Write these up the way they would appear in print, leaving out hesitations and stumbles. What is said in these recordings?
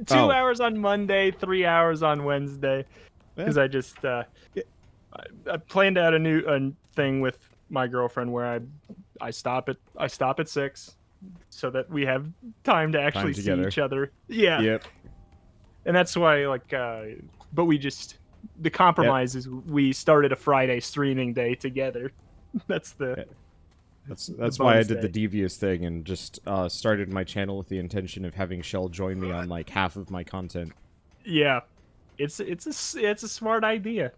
2 hours on Monday, 3 hours on Wednesday. Because I just I planned out a thing with my girlfriend where I stop at 6 so that we have time to actually see each other. Yeah. Yep. And that's why but the compromise is we started a Friday streaming day together. That's why I did day. the devious thing and just started my channel with the intention of having Shell join me on like half of my content. Yeah. It's a smart idea.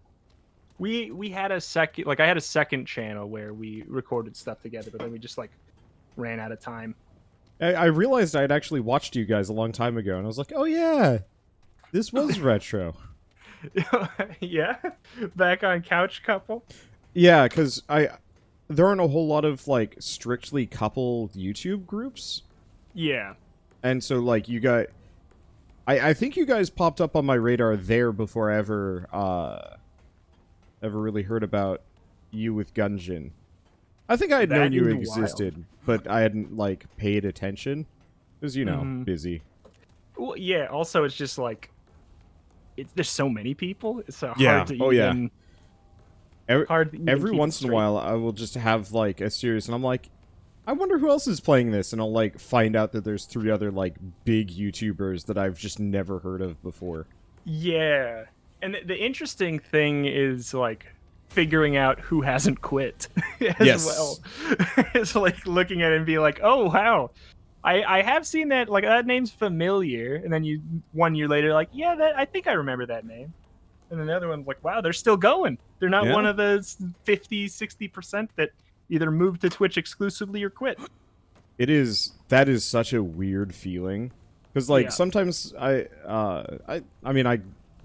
We had a second I had a second channel where we recorded stuff together, but then we just ran out of time. I realized I had actually watched you guys a long time ago, and I was like, oh yeah, this was retro. Yeah, back on Couch Couple. Yeah, because there aren't a whole lot of like strictly couple YouTube groups. Yeah, and so like you guys, I think you guys popped up on my radar there before I ever really heard about you with Gungeon. I think I had known you existed, but I hadn't like paid attention because busy. Well, yeah. Also, it's just there's so many people. It's so yeah. hard to even... Every keep once in a while, I will just have like a series, and I'm like, I wonder who else is playing this, and I'll like find out that there's 3 other like big YouTubers that I've just never heard of before. Yeah, and the interesting thing is figuring out who hasn't quit as well. It's looking at it and be like, oh wow, I have seen that, that name's familiar, and then 1 year later yeah, I think I remember that name. And then the other one's wow, they're still going. They're not one of the 50-60% that either moved to Twitch exclusively or quit. That is such a weird feeling. Because sometimes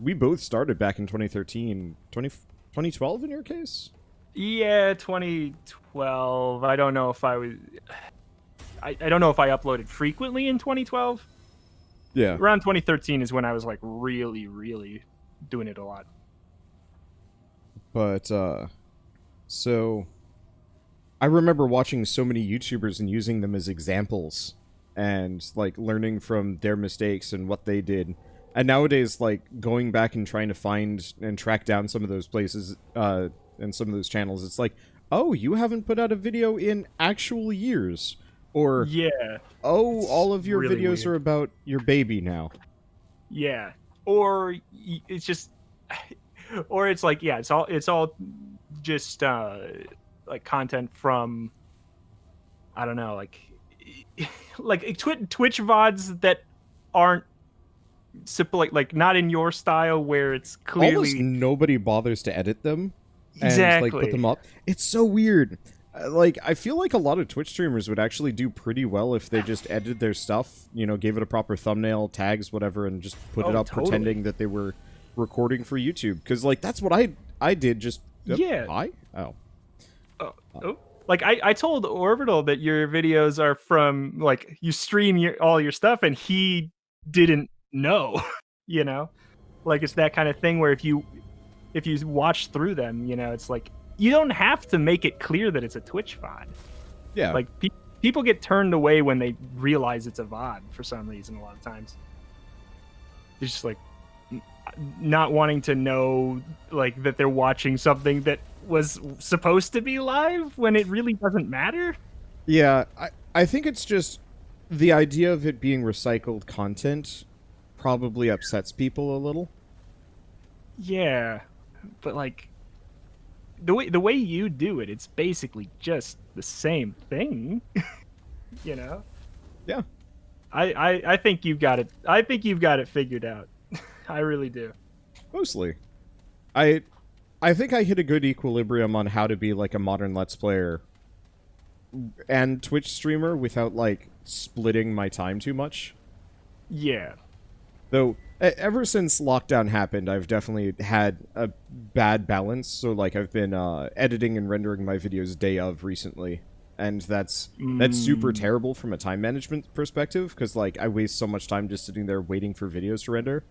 we both started back in 2013, 2012 in your case? Yeah, 2012. I don't know if I was... I don't know if I uploaded frequently in 2012. Yeah. Around 2013 is when I was really, really doing it a lot. But, so... I remember watching so many YouTubers and using them as examples. And, learning from their mistakes and what they did. And nowadays, going back and trying to find and track down some of those places, and some of those channels, it's oh, you haven't put out a video in actual years. Or, yeah. Oh, all of your really videos weird. Are about your baby now. Yeah. Or it's just... Or it's it's all just, content from... I don't know, Twitch VODs that aren't not in your style, where it's clearly... Almost nobody bothers to edit them. Exactly. And, put them up. It's so weird. I feel like a lot of Twitch streamers would actually do pretty well if they just edited their stuff, gave it a proper thumbnail, tags, whatever, and just put it up pretending that they were recording for YouTube. Because, that's what I did, just... Yeah. Hi? Oh. I told Orbital that your videos are from, you stream all your stuff, and he didn't know, it's that kind of thing where if you watch through them, it's you don't have to make it clear that it's a Twitch VOD. Yeah. People get turned away when they realize it's a VOD for some reason. A lot of times, they're just not wanting to know that they're watching something that was supposed to be live when it really doesn't matter. Yeah, I think it's just the idea of it being recycled content probably upsets people a little. Yeah, but the way you do it, it's basically just the same thing. Yeah. I think you've got it. I think you've got it figured out. I really do. Mostly. I think I hit a good equilibrium on how to be a modern Let's Player and Twitch streamer without splitting my time too much. Yeah. Though ever since lockdown happened, I've definitely had a bad balance. So I've been editing and rendering my videos day of recently, and that's super terrible from a time management perspective, because I waste so much time just sitting there waiting for videos to render.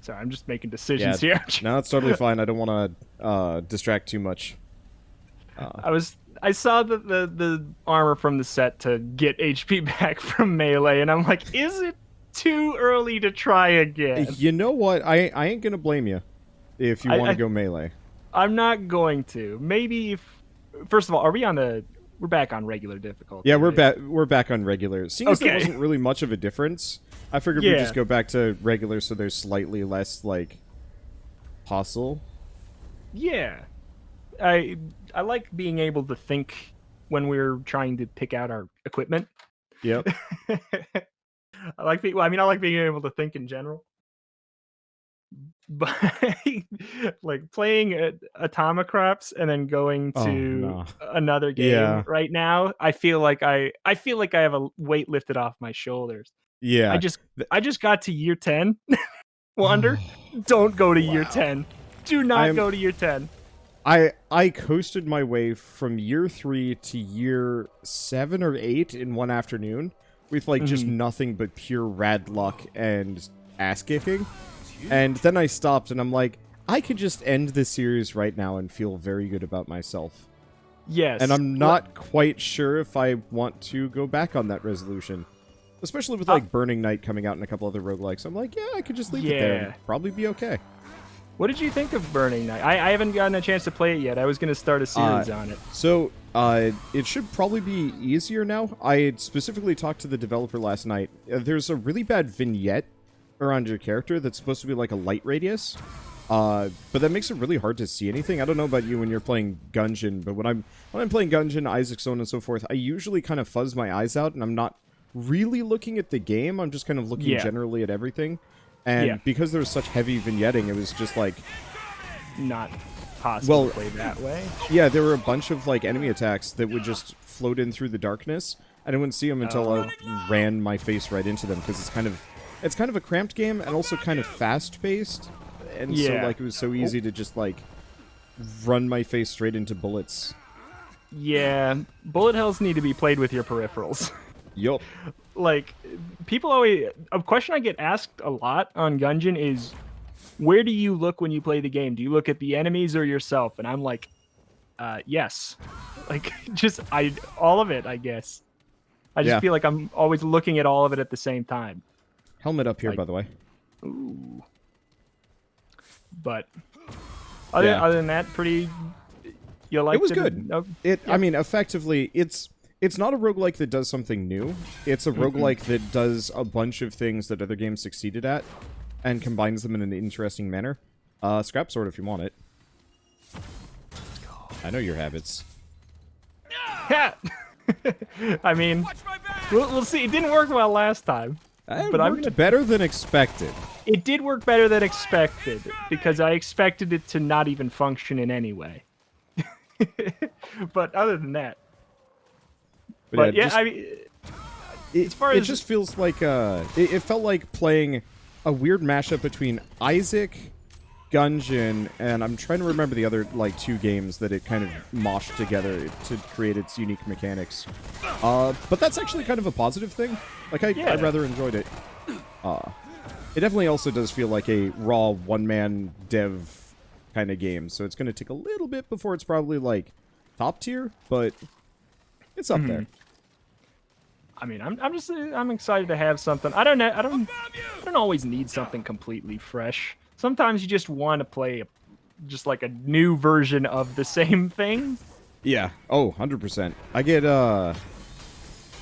Sorry, I'm just making decisions here. No, it's totally fine. I don't want to distract too much. I was I saw the armor from the set to get HP back from melee, and I'm like, is it too early to try again? You know what? I ain't gonna blame you if you want to I go melee. I'm not going to. Maybe if first of all, are we on the? We're back on regular difficulty. Yeah, right? we're back on regular. Seeing as there wasn't really much of a difference, I figured we'd just go back to regular so there's slightly less like hustle. Yeah. I like being able to think when we're trying to pick out our equipment. Yep. I like I like being able to think in general. But like playing Atomicrops and then going to another game right now, I feel like I have a weight lifted off my shoulders. Yeah. I just got to year 10. Wonder, don't go to year 10. Do not go to year 10. I coasted my way from year 3 to year 7 or 8 in one afternoon with like just nothing but pure rad luck and ass kicking. And then I stopped and I'm like, I could just end this series right now and feel very good about myself. Yes. And I'm not quite sure if I want to go back on that resolution. Especially with like Burning Night coming out and a couple other roguelikes. I'm like, yeah, I could just leave it there and probably be okay. What did you think of Burning Night? I haven't gotten a chance to play it yet. I was going to start a series on it. So, it should probably be easier now. I specifically talked to the developer last night. There's a really bad vignette around your character that's supposed to be like a light radius. But that makes it really hard to see anything. I don't know about you when you're playing Gungeon, but when I'm playing Gungeon, Isaac, so on and so forth, I usually kind of fuzz my eyes out and I'm not really looking at the game. I'm just kind of looking generally at everything. And because there was such heavy vignetting, it was just like not possible to play that way. Yeah, there were a bunch of like enemy attacks that would just float in through the darkness, and I wouldn't see them until I ran my face right into them because it's kind of a cramped game and also kind of fast paced, and so like it was so easy to just like run my face straight into bullets. Yeah, bullet hells need to be played with your peripherals. Yup. Like, people always... A question I get asked a lot on Gungeon is, where do you look when you play the game? Do you look at the enemies or yourself? And I'm like, yes. Like, just, all of it, I guess. I just feel like I'm always looking at all of it at the same time. Helmet up here, by the way. Ooh. But, other than that, pretty... You liked it? It was good. I mean, effectively, it's not a roguelike that does something new. It's a roguelike that does a bunch of things that other games succeeded at and combines them in an interesting manner. Scrap sword if you want it. I know your habits. Yeah. I mean, we'll see. It didn't work well last time. But worked better than expected. It did work better than expected because I expected it to not even function in any way. But other than that. But yeah, I mean, as far as it just feels like it felt like playing a weird mashup between Isaac, Gungeon, and I'm trying to remember the other like 2 games that it kind of moshed together to create its unique mechanics. But that's actually kind of a positive thing. Like I rather enjoyed it. It definitely also does feel like a raw one-man dev kind of game, so it's going to take a little bit before it's probably like top tier, but it's up there. I mean, I'm excited to have something. I don't always need something completely fresh. Sometimes you just want to play just like a new version of the same thing. Yeah. Oh, 100%. I get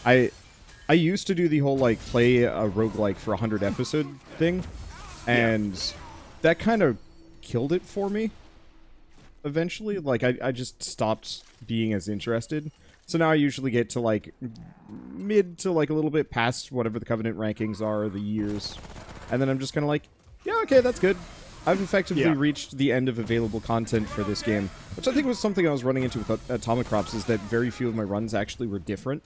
I used to do the whole like play a roguelike for 100 episode thing, and that kind of killed it for me. Eventually, like I just stopped being as interested. So now I usually get to, like, mid to, like, a little bit past whatever the Covenant rankings are, the years. And then I'm just kind of like, yeah, okay, that's good. I've effectively reached the end of available content for this game. Which I think was something I was running into with Atomicrops, is that very few of my runs actually were different.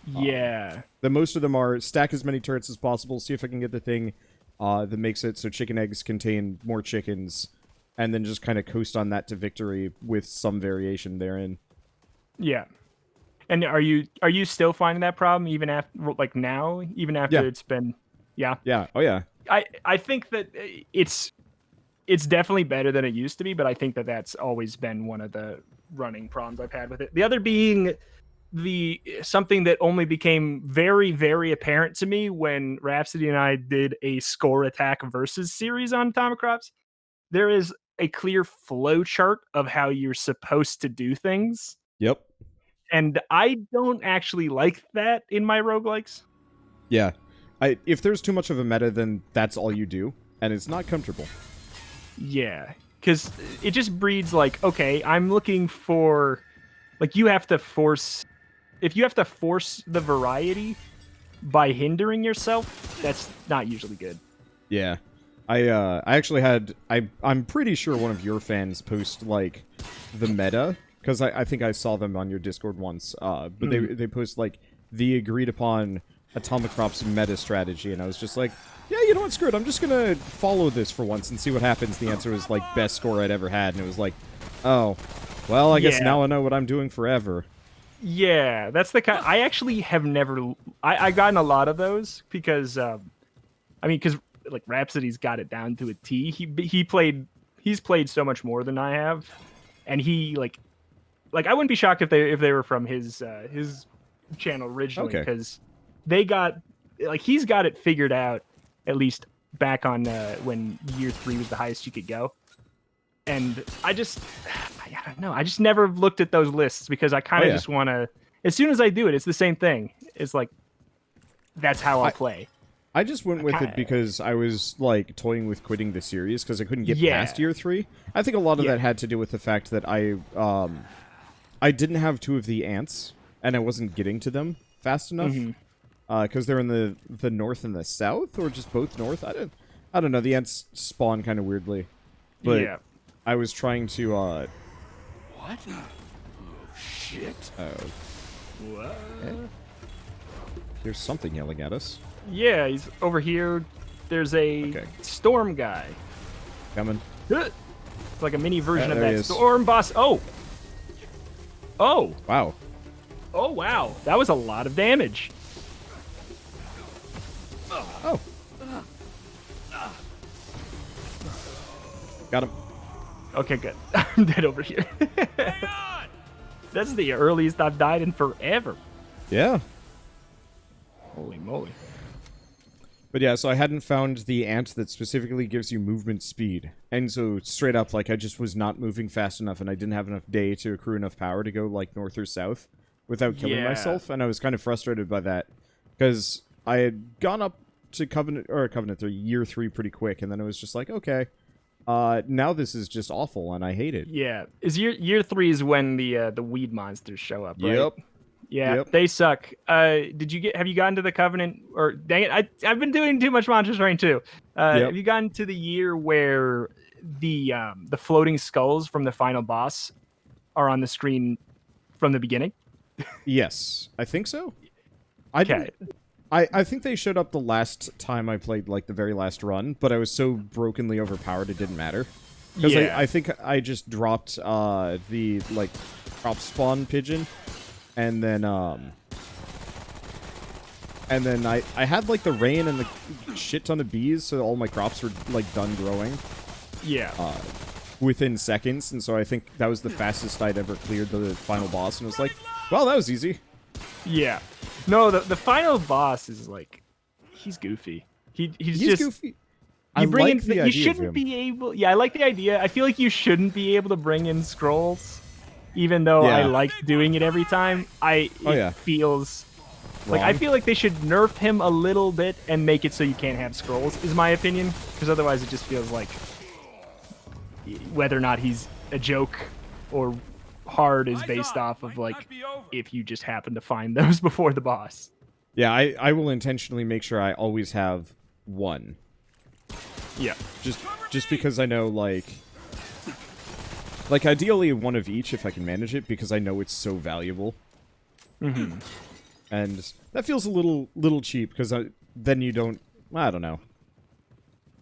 Yeah. That most of them are stack as many turrets as possible, see if I can get the thing that makes it so chicken eggs contain more chickens, and then just kind of coast on that to victory with some variation therein. Yeah. And are you still finding that problem even after, like, now, even after it's been, Yeah. Oh yeah. I think that it's it's definitely better than it used to be, but I think that that's always been one of the running problems I've had with it. The other being the something that only became very, very apparent to me when Rhapsody and I did a score attack versus series on Atomic Crops. There is a clear flow chart of how you're supposed to do things. Yep. And I don't actually like that in my roguelikes. Yeah. If there's too much of a meta, then that's all you do, and it's not comfortable. Yeah, because it just breeds like, okay, I'm looking for, like, you have to force, if you have to force the variety by hindering yourself, that's not usually good. Yeah. I actually had, I'm pretty sure one of your fans post, like, the meta, because I think I saw them on your Discord once, but they post, like, the agreed upon Atomic Crops meta strategy, and I was just like, yeah, you know what, screw it, I'm just gonna follow this for once and see what happens. The answer was, like, best score I'd ever had, and it was like, oh, well, I guess now I know what I'm doing forever. Yeah, that's the kind, I actually have never, I gotten a lot of those, because, because, like, Rhapsody's got it down to a T. He's played so much more than I have, and he, like, I wouldn't be shocked if they were from his channel originally, because they got, like, he's got it figured out, at least back on when year 3 was the highest you could go. And I don't know, I just never looked at those lists, because I kind of just want to, as soon as I do it, it's the same thing. It's like, that's how I'll play. I just went with it because I was, like, toying with quitting the series because I couldn't get past year 3. I think a lot of that had to do with the fact that I didn't have 2 of the ants, and I wasn't getting to them fast enough. Because they're in the north and the south, or just both north. I don't know. The ants spawn kind of weirdly, but I was trying to. What? Oh shit! What? There's something yelling at us. Yeah, he's over here. There's a storm guy coming. It's like a mini version of that storm boss. Oh. Wow. Oh wow, that was a lot of damage. Oh. Got him. Okay, good. I'm dead over here. That's the earliest I've died in forever. Yeah. Holy moly. But yeah, so I hadn't found the ant that specifically gives you movement speed. And so straight up, like, I just was not moving fast enough, and I didn't have enough day to accrue enough power to go, like, north or south without killing myself. And I was kind of frustrated by that, because I had gone up to Covenant 3, year 3 pretty quick, and then it was just like, okay, now this is just awful, and I hate it. Yeah, is year 3 is when the weed monsters show up, right? Yep. Yeah, they suck. Have you gotten to the Covenant, or dang it, I've been doing too much Monsters Reign too. Have you gotten to the year where the floating skulls from the final boss are on the screen from the beginning? Yes, I think so. I think they showed up the last time I played, like, the very last run, but I was so brokenly overpowered it didn't matter. Because I think I just dropped the, like, crop spawn pigeon, and then I had, like, the rain and the shit ton of bees, so all my crops were, like, done growing. Yeah. Within seconds, and so I think that was the fastest I'd ever cleared the final boss, and it was like, well, that was easy. Yeah. No, the final boss is, like, he's goofy. He's just goofy. You bring like in, the you idea shouldn't of him. be able. Yeah, I like the idea. I feel like you shouldn't be able to bring in scrolls, even though I like doing it every time. It feels like I feel like they should nerf him a little bit and make it so you can't have scrolls. Is my opinion, because otherwise it just feels like whether or not he's a joke or hard is based off of, like, if you just happen to find those before the boss. Yeah, I will intentionally make sure I always have one. Yeah. Just because I know, like, ideally one of each if I can manage it, because I know it's so valuable. Mm-hmm. And that feels a little cheap, because then you don't, I don't know.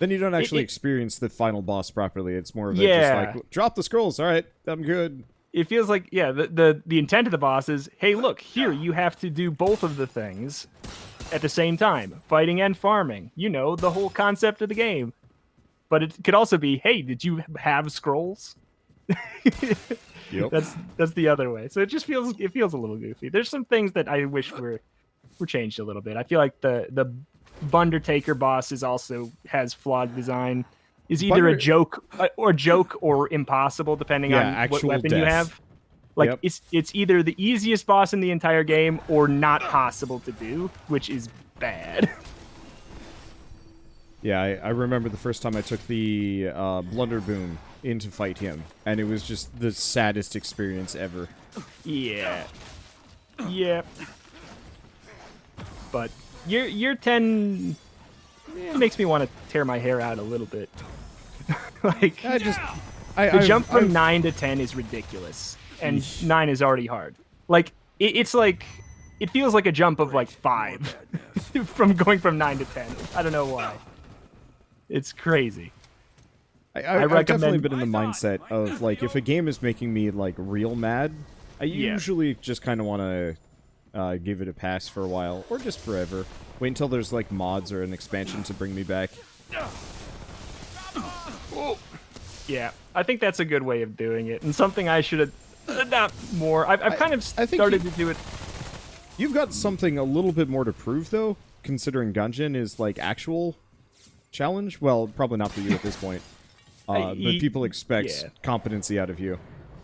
Then you don't actually experience the final boss properly. It's more of a just like, drop the scrolls, alright, I'm good. It feels like, the intent of the boss is, hey, look, here, you have to do both of the things at the same time. Fighting and farming. You know, the whole concept of the game. but it could also be, hey, did you have scrolls? Yep. That's the other way. So it just feels a little goofy. There's some things that I wish were changed a little bit. I feel like the Bundertaker boss has flawed design. Is either a joke or impossible depending on what weapon you have. Like it's either the easiest boss in the entire game or not possible to do, which is bad. Yeah, I remember the first time I took the Blunderboom in to fight him, and it was just the saddest experience ever. Yeah. Yeah. But year 10 makes me want to tear my hair out a little bit. Like, the jump from 9 to 10 is ridiculous, and 9 is already hard. Like, it's like, it feels like a jump of like 5 from going from 9 to 10. I don't know why. It's crazy. I've definitely been in the mindset of, like, if a game is making me, like, real mad, I usually just kind of want to give it a pass for a while, or just forever. Wait until there's, like, mods or an expansion to bring me back. Yeah, I think that's a good way of doing it, and something I should adopt more. I've kind of started to do it. You've got something a little bit more to prove, though, considering Gungeon is, like, actual challenge. Well, probably not for you at this point. But people expect competency out of you.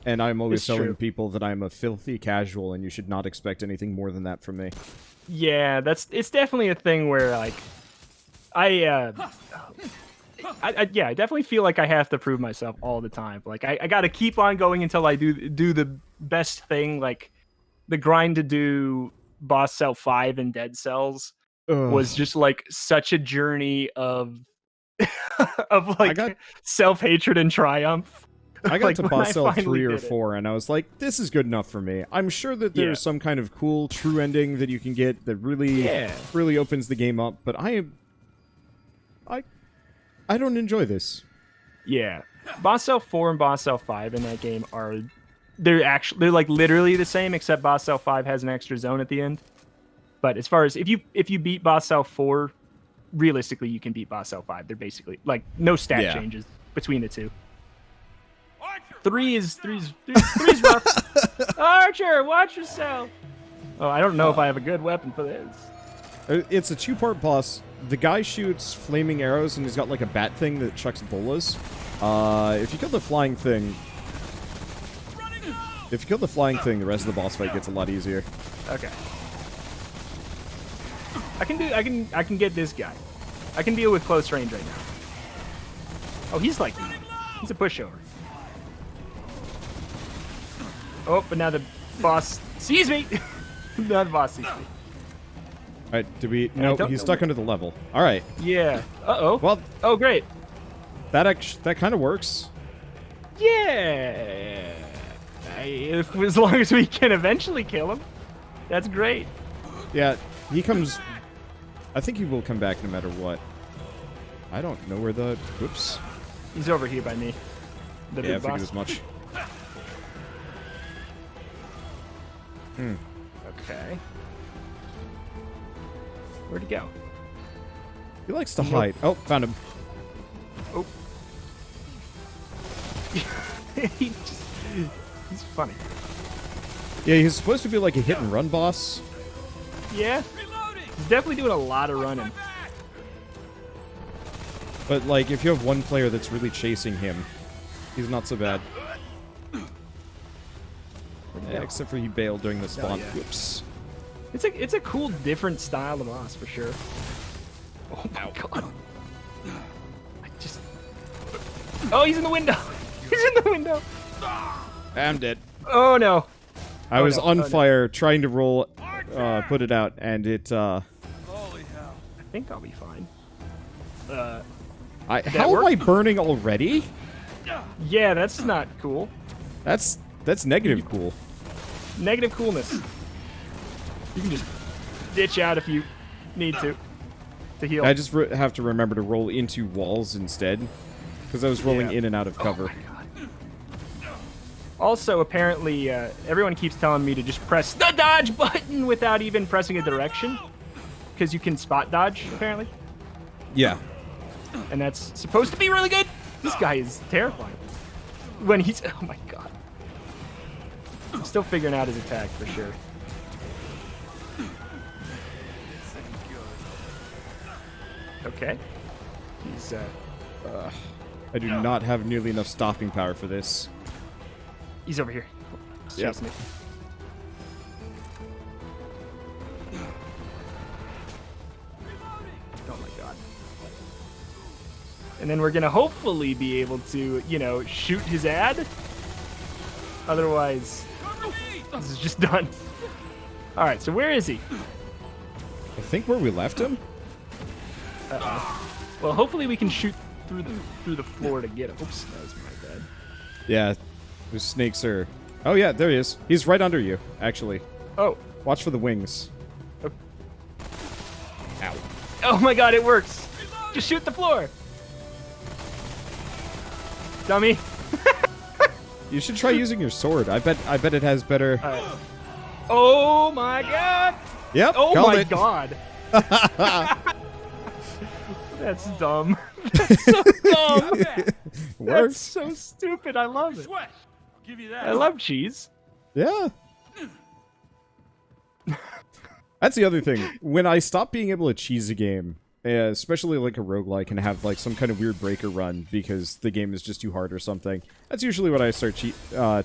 And I'm always telling people that I'm a filthy casual, and you should not expect anything more than that from me. Yeah, it's definitely a thing where, like, I definitely feel like I have to prove myself all the time. Like, I got to keep on going until I do the best thing. Like, the grind to do Boss Cell 5 and Dead Cells was just, like, such a journey of like self-hatred and triumph. I got to Boss Cell 3 or 4, and I was like, this is good enough for me. I'm sure that there's some kind of cool, true ending that you can get that really opens the game up, but I don't enjoy this. Yeah. Boss Cell 4 and Boss Cell 5 in that game they're like literally the same, except Boss Cell 5 has an extra zone at the end. But as far as if you beat Boss Cell 4, realistically you can beat Boss Cell 5. They're basically like no stat changes between the two. 3's rough. Archer, watch yourself. Oh, I don't know if I have a good weapon for this. It's a 2-part boss. The guy shoots flaming arrows, and he's got like a bat thing that chucks bolas. If you kill the flying thing, the rest of the boss fight gets a lot easier. Okay. I can get this guy. I can deal with close range right now. Oh, he's like me. He's a pushover. Oh, but now the boss sees me. Now the boss sees me. Alright, did we... No, he's stuck under the level. Alright. Yeah. Uh-oh. Well... Oh, great. That kind of works. Yeah. As long as we can eventually kill him. That's great. Yeah, he comes... I think he will come back no matter what. I don't know where the... Whoops. He's over here by me. The big I boss. figured as much. Okay. Where'd he go? He likes to hide. Oh, found him. Oh. He's funny. Yeah, he's supposed to be like a hit and run boss. Yeah. He's definitely doing a lot of running. But like, if you have one player that's really chasing him, he's not so bad. Yeah, except for he bailed during the spawn. Whoops. It's a cool, different style of boss for sure. Oh my god! Oh, he's in the window. He's in the window. I'm dead. Oh no! I was on fire trying to roll, put it out, and it. Holy hell! I think I'll be fine. How am I burning already? Yeah, that's not cool. That's negative cool. Negative coolness. You can just ditch out if you need to heal. I just have to remember to roll into walls instead, because I was rolling in and out of cover. Oh my god. Also, apparently, everyone keeps telling me to just press the dodge button without even pressing a direction, because you can spot dodge, apparently. Yeah. And that's supposed to be really good. This guy is terrifying. When he's... Oh my god. I'm still figuring out his attack for sure. Okay. He's, I do not have nearly enough stopping power for this. he's over here. He's Yep. chasing me. Oh my god. And then we're gonna hopefully be able to, you know, shoot his ad. Otherwise, this is just done. All right, so where is he? I think where we left him? Well, hopefully we can shoot through the floor to get him. Oops, that was my bad. Yeah, those snakes are... Oh yeah, there he is. He's right under you, actually. Oh, Watch for the wings. Okay. Ow. oh my god, it works. Just shoot the floor. Dummy. You should try using your sword. I bet it has better... All right. Oh my god. Yep, Oh called my it. god. That's dumb. That's so dumb. That's Works. so stupid. I love it. Sweat. I'll give you that. I love cheese. Yeah. That's the other thing. When I stop being able to cheese a game, especially like a roguelike, and have like some kind of weird breaker run because the game is just too hard or something, that's usually what I start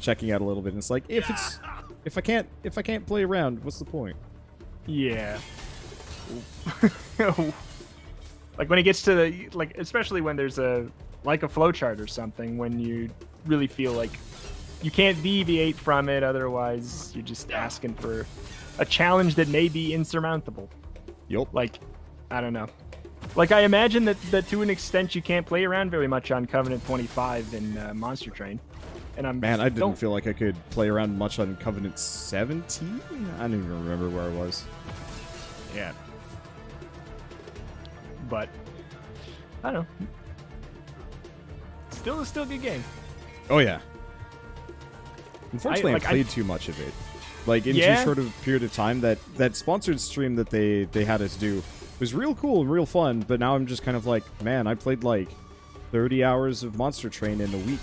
checking out a little bit. And it's like, if I can't play around, what's the point? Yeah. Like when it gets to the, like, especially when there's a flowchart or something, when you really feel like you can't deviate from it, otherwise you're just asking for a challenge that may be insurmountable. Yup. Like, I don't know. Like, I imagine that to an extent you can't play around very much on Covenant 25 in Monster Train. And Man, I didn't feel like I could play around much on Covenant 17? I don't even remember where I was. Yeah. But I don't know. Still a good game. Oh yeah. Unfortunately, I I played too much of it. Like in Yeah? too short of a period of time. That sponsored stream that they had us do was real cool and real fun. But now I'm just kind of like, man, I played like 30 hours of Monster Train in a week.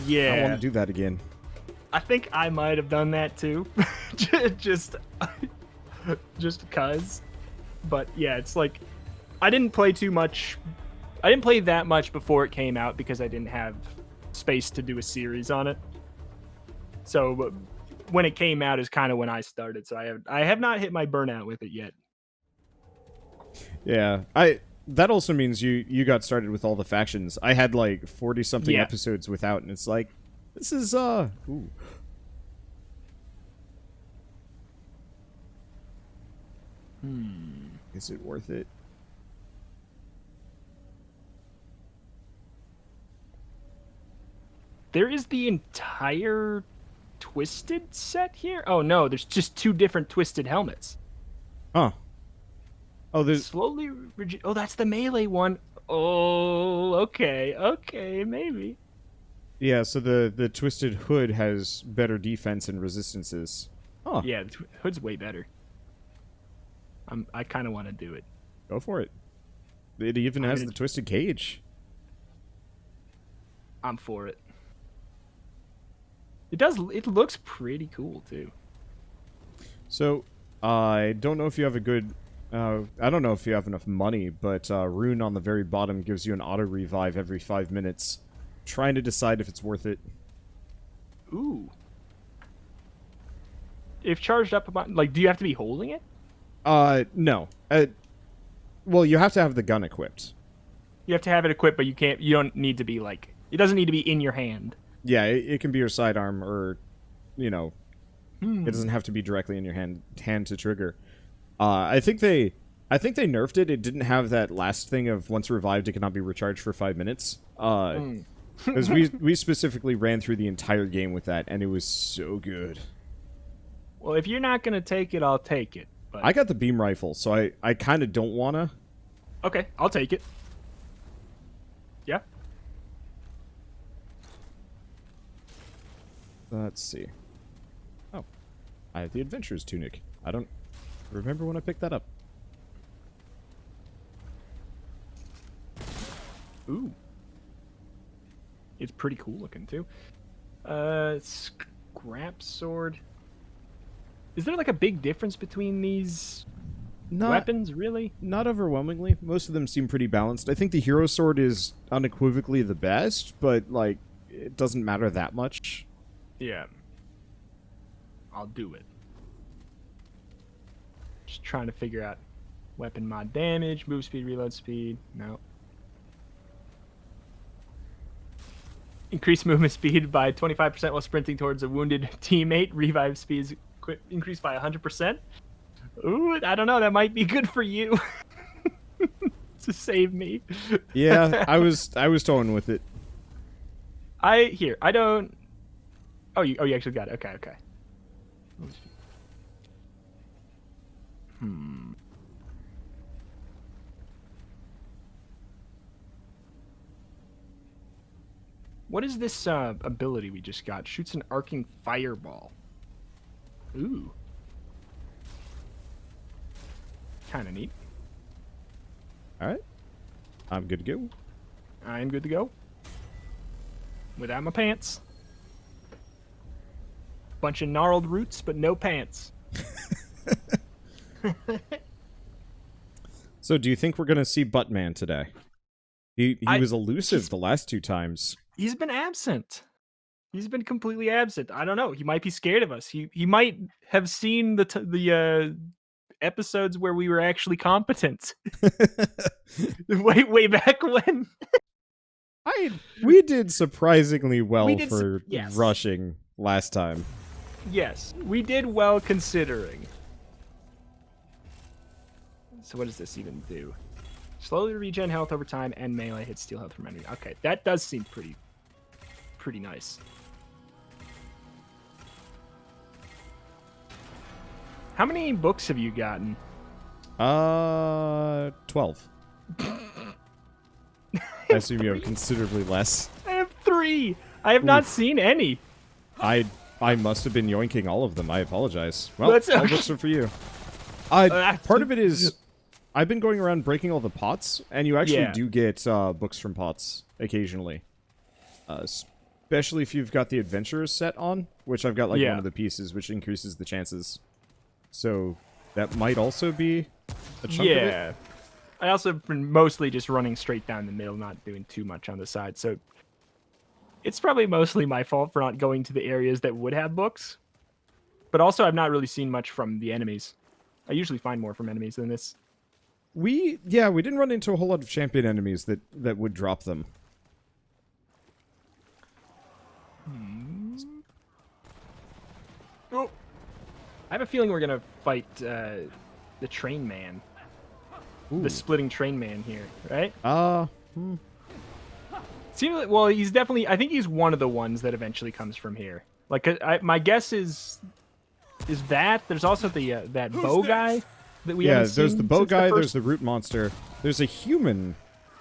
Yeah. I don't want to do that again. I think I might have done that too. just cuz. But yeah, it's like I didn't play too much. I didn't play that much before it came out because I didn't have space to do a series on it. So when it came out is kind of when I started. So I have not hit my burnout with it yet. Yeah, that also means you got started with all the factions. I had like 40 something Yeah. episodes without, and it's like, this is ooh. Is it worth it? There is the entire Twisted set here? Oh no, there's just two different Twisted helmets. Huh. Oh, there's Slowly oh, that's the melee one. Oh, okay, maybe. yeah. So the Twisted Hood has better defense and resistances. Huh. Yeah, the Hood's way better. I kind of want to do it. Go for it. It even has the Twisted Cage. I'm for it. It looks pretty cool too. So I don't know if you have a good. I don't know if you have enough money, but Rune on the very bottom gives you an auto revive every 5 minutes. Trying to decide if it's worth it. Ooh. If charged up about, like, do you have to be holding it? No. Well, you have to have the gun equipped. You have to have it equipped, but you don't need to be like, it doesn't need to be in your hand. Yeah, it can be your sidearm, or, you know, it doesn't have to be directly in your hand to trigger. I think they nerfed it. It didn't have that last thing of once revived, it cannot be recharged for 5 minutes. Because we specifically ran through the entire game with that, and it was so good. Well, if you're not gonna take it, I'll take it. But I got the beam rifle, so I kind of don't wanna. okay, I'll take it. Yeah. Let's see. Oh, I have the adventurer's tunic. I don't remember when I picked that up. Ooh. It's pretty cool looking, too. Scrap sword. Is there, like, a big difference between these weapons, really? Not overwhelmingly. Most of them seem pretty balanced. I think the hero sword is unequivocally the best, but, like, it doesn't matter that much. Yeah. I'll do it. Just trying to figure out weapon mod damage, move speed, reload speed. No. Increase movement speed by 25% while sprinting towards a wounded teammate. Revive speeds increased by 100%. Ooh, I don't know. That might be good for you. To save me. Yeah, I was toying with it. I don't. Oh, you actually got it. Okay. What is this ability we just got? Shoots an arcing fireball. Ooh. Kind of neat. All right. I'm good to go. I'm good to go. Without my pants. Bunch of gnarled roots, but no pants. So, do you think we're going to see Buttman today? He was elusive the last 2 times. He's been absent. He's been completely absent. I don't know. He might be scared of us. He might have seen the episodes where we were actually competent. way back when. We did surprisingly well for yes. rushing last time. Yes, we did well considering. So what does this even do? Slowly regen health over time and melee hits steal health from enemy. Okay, that does seem pretty nice. How many books have you gotten? 12. I assume you have considerably less. I have 3. I have not seen any. I must have been yoinking all of them. I apologize. Well, That's all okay. books are for you. Part of it is I've been going around breaking all the pots, and you actually do get books from pots occasionally. Especially if you've got the adventurers set on, which I've got like one of the pieces, which increases the chances. So that might also be a chunk of it. I also been mostly just running straight down the middle, not doing too much on the side. So it's probably mostly my fault for not going to the areas that would have books. But also, I've not really seen much from the enemies. I usually find more from enemies than this. We didn't run into a whole lot of champion enemies that would drop them. Oh. I have a feeling we're gonna fight the train man. Ooh. The splitting train man here, right? Seems like, well, he's definitely. I think he's one of the ones that eventually comes from here. Like, my guess is that there's also the that bow guy that we haven't seen. There's the bow guy. There's the root monster. There's a human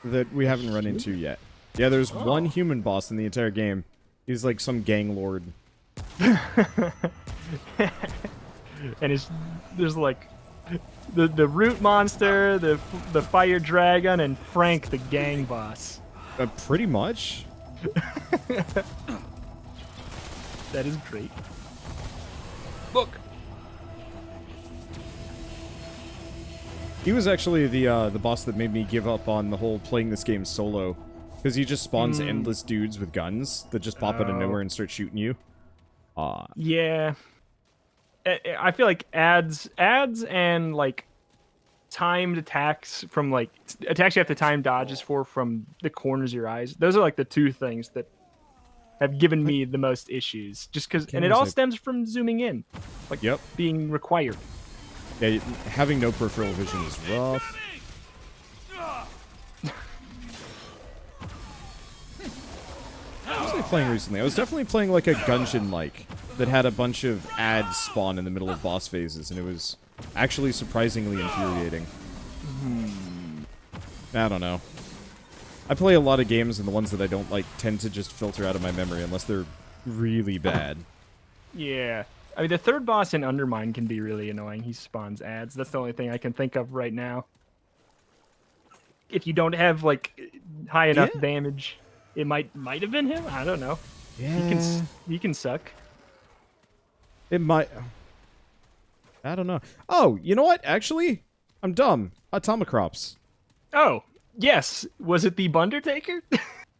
that we haven't run into yet. Yeah, there's one human boss in the entire game. He's like some gang lord. And there's like the root monster, the fire dragon, and Frank, the gang boss. Pretty much. That is great. Look. He was actually the boss that made me give up on the whole playing this game solo, because he just spawns endless dudes with guns that just pop out of nowhere and start shooting you. Yeah. I feel like ads and like timed attacks from like attacks you have to time dodges for from the corners of your eyes. Those are like the 2 things that have given me the most issues. Just because, and it all stems from zooming in, like being required. Yeah, having no peripheral vision is rough. What was I playing recently? I was definitely playing like a Gungeon-like that had a bunch of ads spawn in the middle of boss phases, and it was actually surprisingly infuriating. I don't know. I play a lot of games, and the ones that I don't like tend to just filter out of my memory unless they're really bad. Yeah. I mean, the third boss in Undermine can be really annoying. He spawns ads. That's the only thing I can think of right now. if you don't have like high enough Yeah. damage, it might have been him. I don't know. Yeah. He can suck. It might. I don't know. Oh, you know what? Actually, I'm dumb. Atomicrops. Oh yes, was it the Bundertaker?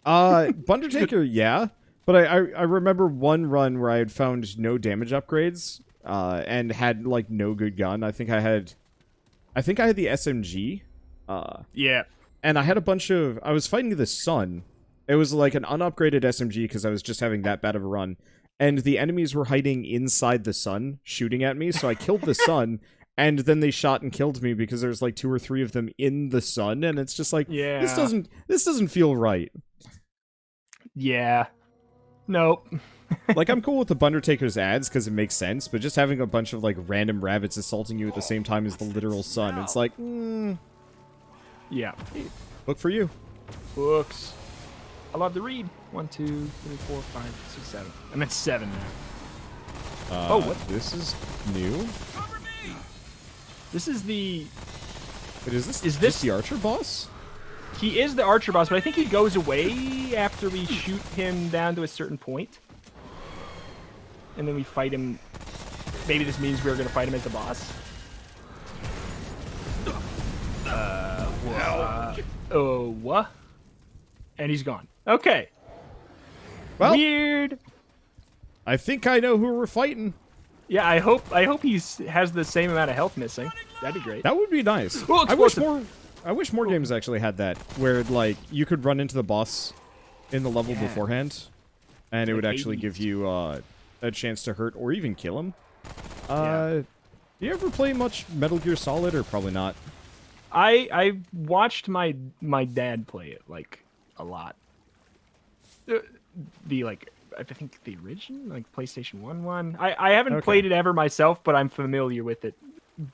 Bundertaker, yeah. But I remember one run where I had found no damage upgrades, and had like no good gun. I think I had the SMG. Yeah. And I had a bunch of... I was fighting the sun. It was like an unupgraded SMG because I was just having that bad of a run. And the enemies were hiding inside the sun, shooting at me, so I killed the sun, and then they shot and killed me because there's like 2 or 3 of them in the sun, and it's just like, Yeah. this doesn't feel right. Yeah. Nope. Like, I'm cool with the Bundertaker's ads because it makes sense, but just having a bunch of like random rabbits assaulting you at the same time as the literal sun, it's like, Yeah. book for you. Books. I love to read. 1, 2, 3, 4, 5, 6, 7. I'm at 7 now. Oh, what? This is new. This is the... But is this Is this- the archer boss? He is the archer boss, but I think he goes away after we shoot him down to a certain point. And then we fight him. Maybe this means we're going to fight him as the boss. What? And he's gone. Okay. Well, Weird. I think I know who we're fighting. Yeah, I hope has the same amount of health missing. That'd be great. That would be nice. Oh, I wish more games actually had that, where like you could run into the boss in the level beforehand, and it Like would actually 80s. give you a chance to hurt or even kill him. Yeah. Do you ever play much Metal Gear Solid, or probably not? I watched my dad play it like a lot. The like I think the original like PlayStation 1. I haven't Okay. played it ever myself, but I'm familiar with it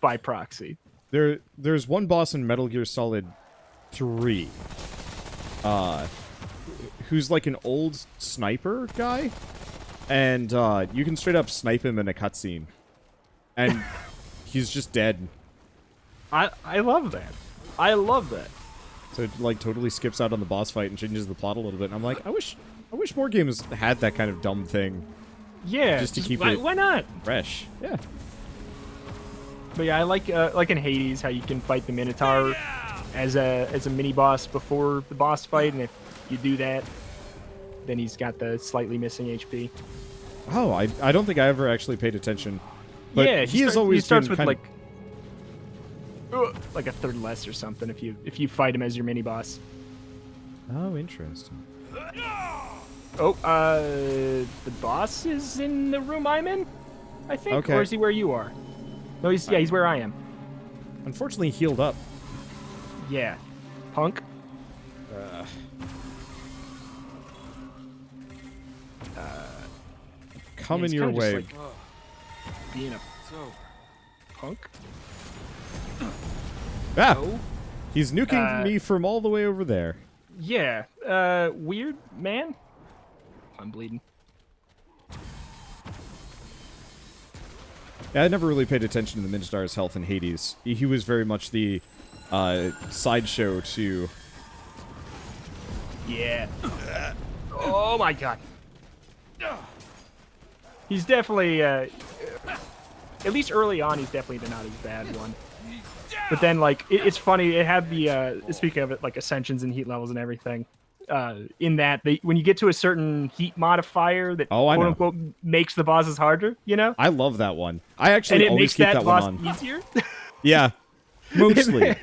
by proxy. There's one boss in Metal Gear Solid 3, who's like an old sniper guy, and you can straight up snipe him in a cutscene, and he's just dead. I love that. I love that. So it like totally skips out on the boss fight and changes the plot a little bit. And I'm like, I wish more games had that kind of dumb thing Yeah, Just to keep why, it- why not? fresh. Yeah. But yeah, I like in Hades how you can fight the Minotaur as a mini boss before the boss fight, and if you do that, then he's got the slightly missing HP. Oh, I don't think I ever actually paid attention. But yeah, he has always he starts been with kind like a third less or something if you fight him as your mini boss. Oh, interesting. Oh, the boss is in the room I'm in, I think. Okay. Or is he where you are? No, he's where I am. Unfortunately, healed up. Yeah, punk. Coming it's your kinda just way. like being a It's over. punk. Ah! Oh, He's nuking me from all the way over there. yeah. Weird man. I'm bleeding. Yeah, I never really paid attention to the Minotaur's health in Hades. He was very much the sideshow to... Yeah. Oh my god. He's definitely, at least early on, he's definitely not his bad one. But then, like, it's funny. It had the speaking of it, like ascensions and heat levels and everything. In that, when you get to a certain heat modifier that Oh, I quote know. unquote makes the bosses harder, you know, I love that one. I and actually it always makes keep that that one boss on. easier. Yeah, mostly.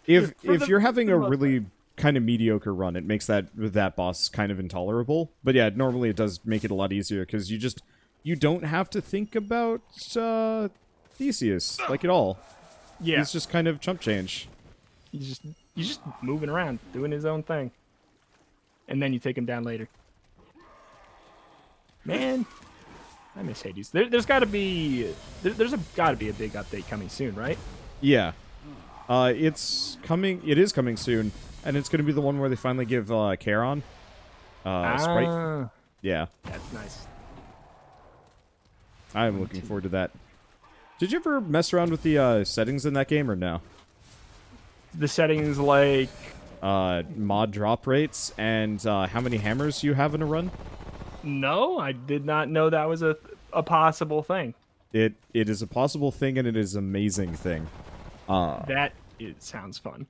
If For the- you're having for a the most really kind of mediocre run, it makes that boss kind of intolerable. But yeah, normally it does make it a lot easier because you don't have to think about Theseus like at all. Yeah, He's just kind of chump change. he's just moving around, doing his own thing, and then you take him down later. Man, I miss Hades. There's got to be there's got to be a big update coming soon, right? Yeah, it's coming. It is coming soon, and it's going to be the one where they finally give Charon Sprite. Ah, Yeah, that's nice. I'm looking forward to that. Did you ever mess around with the settings in that game or no? The settings like mod drop rates and how many hammers you have in a run? No, I did not know that was a possible thing. It is a possible thing, and it is an amazing thing. Sounds fun.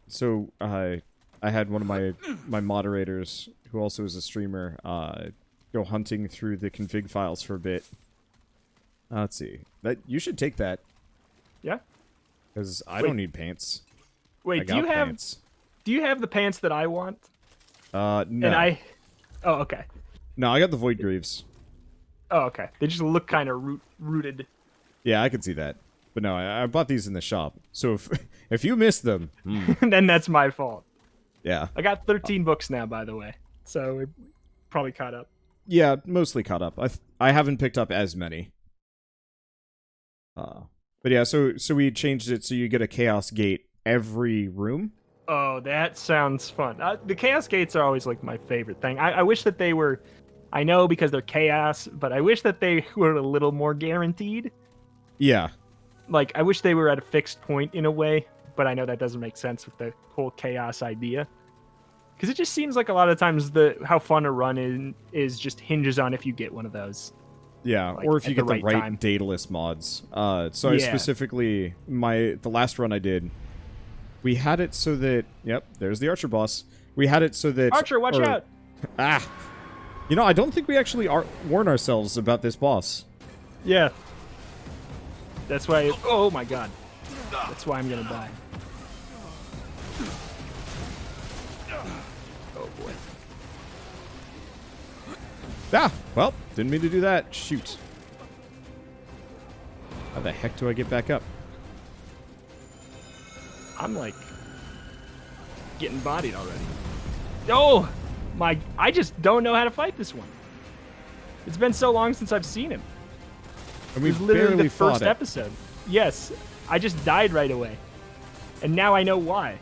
So I had one of my moderators, who also is a streamer, go hunting through the config files for a bit. Let's see. That you should take that. Yeah. Because I don't need pants. Wait, do you have the pants that I want? No. And oh, okay. No, I got the Void Greaves. Oh, okay. They just look kind of rooted. Yeah, I can see that. But no, I bought these in the shop. So if you missed them, then that's my fault. Yeah. I got 13 books now, by the way. So we're probably caught up. Yeah, mostly caught up. I haven't picked up as many. But yeah, so we changed it so you get a Chaos Gate every room. Oh, that sounds fun. The Chaos Gates are always like my favorite thing. I wish that they were, I know because they're chaos, but I wish that they were a little more guaranteed. Yeah. Like, I wish they were at a fixed point in a way, but I know that doesn't make sense with the whole chaos idea. Because it just seems like a lot of times how fun a run is just hinges on if you get one of those. Yeah, like, or if you get the right time. Daedalus mods. So I specifically, the last run I did, we had it so that, yep, there's the Archer boss. We had it so that... Archer, watch out! You know, I don't think we actually warn ourselves about this boss. Yeah. That's why... oh my god. That's why I'm gonna die. Oh boy. Well, didn't mean to do that. Shoot. How the heck do I get back up? I'm like getting bodied already. Oh my! I just don't know how to fight this one. It's been so long since I've seen him. And it was literally the first episode. Yes, I just died right away, and now I know why.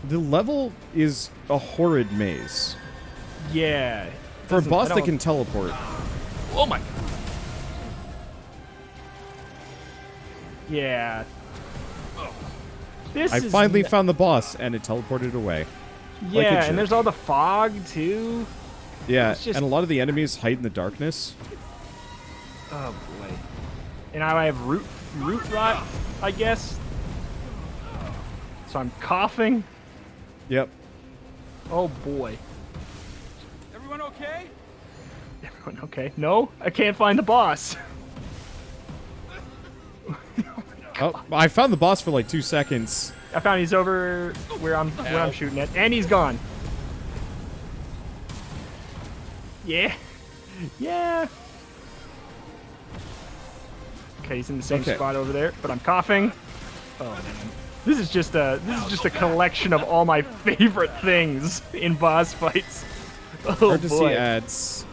The level is a horrid maze. Yeah. For a boss that can teleport. Oh my god. Yeah. I finally found the boss, and it teleported away. Yeah, like and there's all the fog, too. Yeah, and a lot of the enemies hide in the darkness. Oh, boy. And now I have root rot, I guess. So I'm coughing. Yep. Oh, boy. Everyone okay? Everyone okay? No, I can't find the boss. Oh, I found the boss for like 2 seconds. I found he's over where I'm shooting at, and he's gone. Yeah, yeah. Okay, he's in the same spot over there, but I'm coughing. Oh man, this is just a collection of all my favorite things in boss fights. Oh Hard to boy. see ads.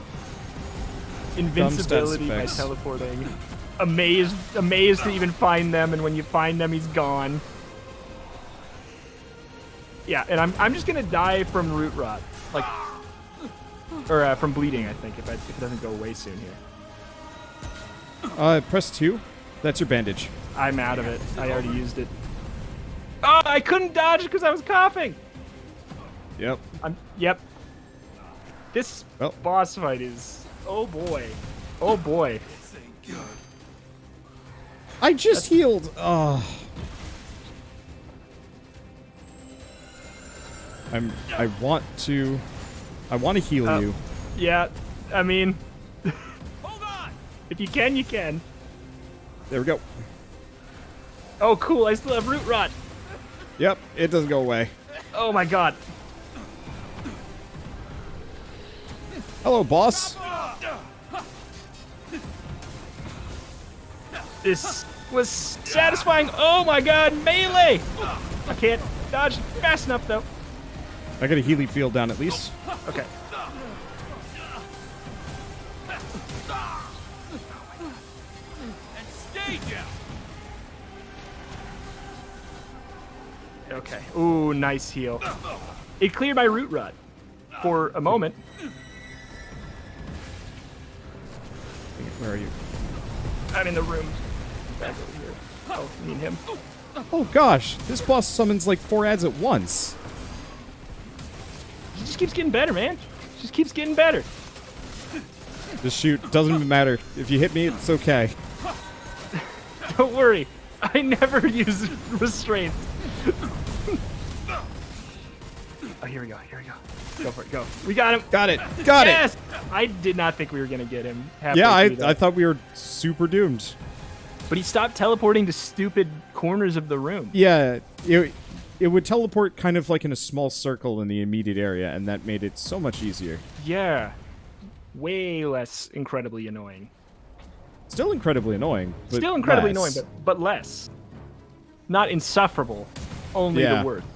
Invincibility by teleporting. Amazed to even find them, and when you find them, he's gone. Yeah, and I'm just gonna die from root rot, like, or from bleeding, I think, if it doesn't go away soon here. Press 2. That's your bandage. I'm out of it. I already used it. Oh, I couldn't dodge because I was coughing. Yep. Yep. This boss fight is, oh boy, oh boy. This ain't good. I just healed. Oh. I want to heal you. Yeah, I mean, Hold on. if you can, you can. There we go. Oh, cool! I still have root rot. Yep, it doesn't go away. Oh my god. Hello, boss. This was satisfying. Oh my god, melee! I can't dodge fast enough though. I got a healing field down at least. Okay. And stay down. Okay. Ooh, nice heal. It cleared my root rot for a moment. Where are you? I'm in the room. Back over here. Oh, you mean him? Oh gosh, this boss summons like 4 ads at once. He just keeps getting better, man. Just keeps getting better. Just shoot. Doesn't even matter. If you hit me, it's okay. Don't worry. I never use restraint. Oh, here we go. Here we go. Go for it. Go. We got him. Got it. Got Yes! it. I did not think we were going to get him. Halfway Yeah, through I that. thought we were super doomed. But he stopped teleporting to stupid corners of the room. Yeah, it would teleport kind of like in a small circle in the immediate area, and that made it so much easier. Yeah. Way less incredibly annoying. Still incredibly annoying. But Still incredibly less. annoying, but less. Not insufferable. Only Yeah. the worst.